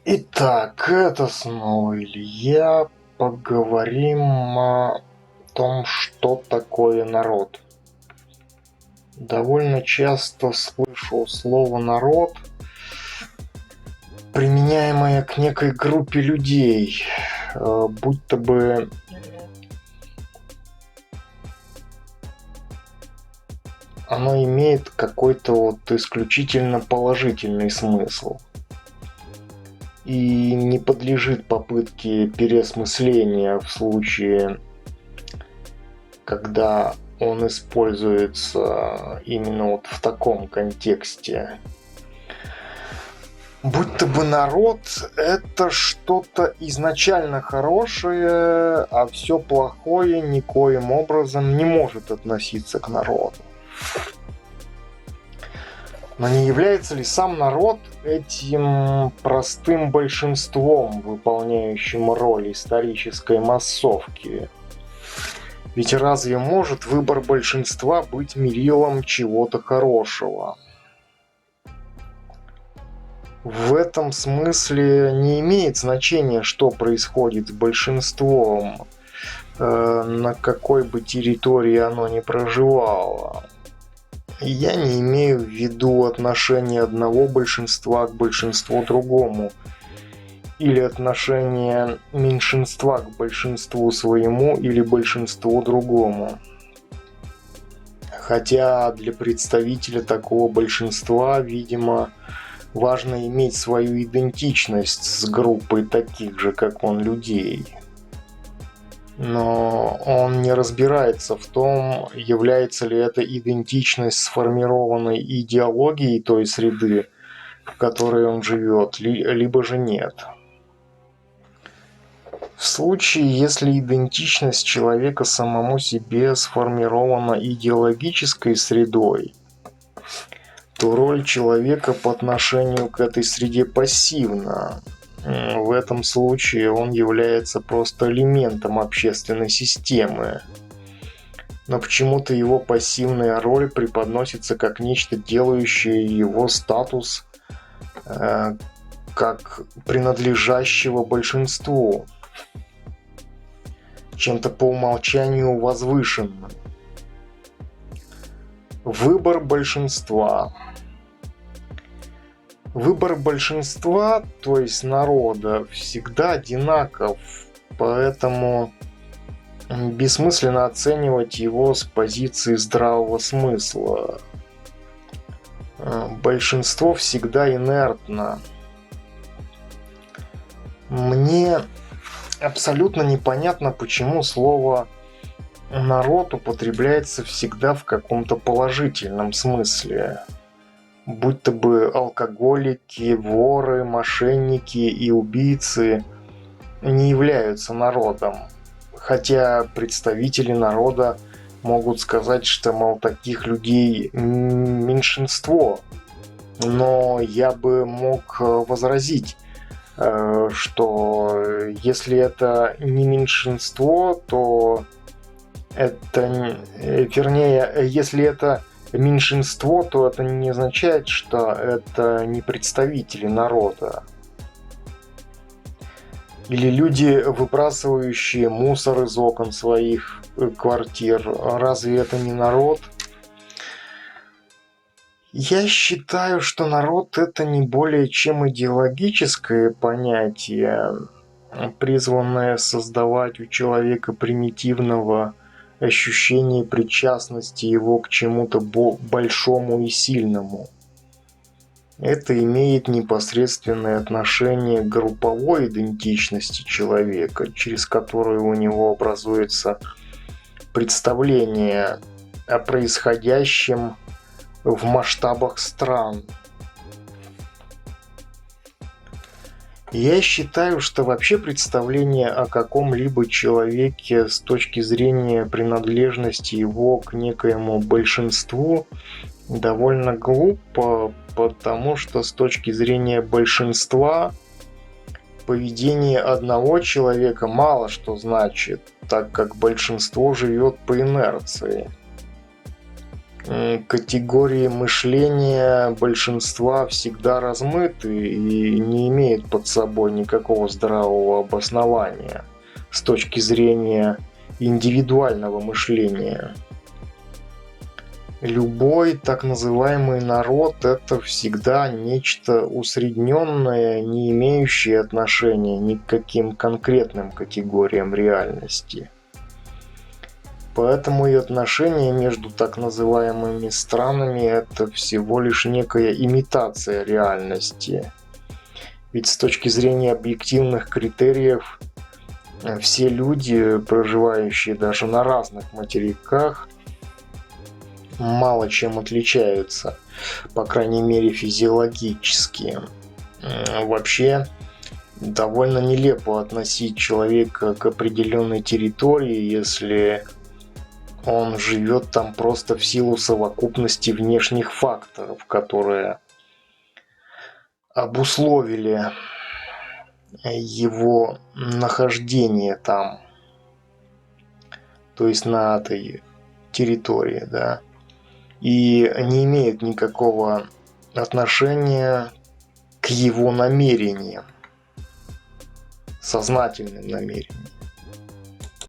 Итак, это снова Илья. Поговорим о том, что такое народ. Довольно часто слышу слово «народ», применяемое к некой группе людей, будто бы оно имеет какой-то исключительно положительный смысл и не подлежит попытке переосмысления в случае, когда он используется именно в таком контексте. Будто бы народ – это что-то изначально хорошее, а все плохое никоим образом не может относиться к народу. Но не является ли сам народ этим простым большинством, выполняющим роль исторической массовки? Ведь разве может выбор большинства быть мерилом чего-то хорошего? В этом смысле не имеет значения, что происходит с большинством, на какой бы территории оно ни проживало. Я не имею в виду отношение одного большинства к большинству другому, или отношение меньшинства к большинству своему или большинству другому. Хотя для представителя такого большинства, видимо, важно иметь свою идентичность с группой таких же, как он, людей. Но он не разбирается в том, является ли эта идентичность сформированной идеологией той среды, в которой он живет, либо же нет. В случае, если идентичность человека самому себе сформирована идеологической средой, то роль человека по отношению к этой среде пассивна. В этом случае он является просто элементом общественной системы. Но почему-то его пассивная роль преподносится как нечто, делающее его статус как принадлежащего большинству, чем-то по умолчанию возвышенным. Выбор большинства. Выбор большинства, то есть народа, всегда одинаков, поэтому бессмысленно оценивать его с позиции здравого смысла. Большинство всегда инертно. Мне абсолютно непонятно, почему слово «народ» употребляется всегда в каком-то положительном смысле. Будто бы алкоголики, воры, мошенники и убийцы не являются народом. Хотя представители народа могут сказать, что, мол, таких людей меньшинство. Но я бы мог возразить, что если это не меньшинство, то это, вернее, если это меньшинство, то это не означает, что это не представители народа. Или люди, выбрасывающие мусор из окон своих квартир. Разве это не народ? Я считаю, что народ – это не более чем идеологическое понятие, призванное создавать у человека примитивного ощущение причастности его к чему-то большому и сильному. Это имеет непосредственное отношение к групповой идентичности человека, через которую у него образуется представление о происходящем в масштабах стран. Я считаю, что вообще представление о каком-либо человеке с точки зрения принадлежности его к некоему большинству довольно глупо, потому что с точки зрения большинства поведение одного человека мало что значит, так как большинство живет по инерции. категории мышления большинства всегда размыты и не имеют под собой никакого здравого обоснования с точки зрения индивидуального мышления. Любой так называемый народ – это всегда нечто усредненное, не имеющее отношения ни к каким конкретным категориям реальности. Поэтому и отношения между так называемыми странами – это всего лишь некая имитация реальности. Ведь с точки зрения объективных критериев все люди, проживающие даже на разных материках, мало чем отличаются, по крайней мере физиологически. Вообще, довольно нелепо относить человека к определенной территории, если он живет там просто в силу совокупности внешних факторов, которые обусловили его нахождение там, то есть на этой территории, да, и не имеют никакого отношения к его намерениям, сознательным намерениям.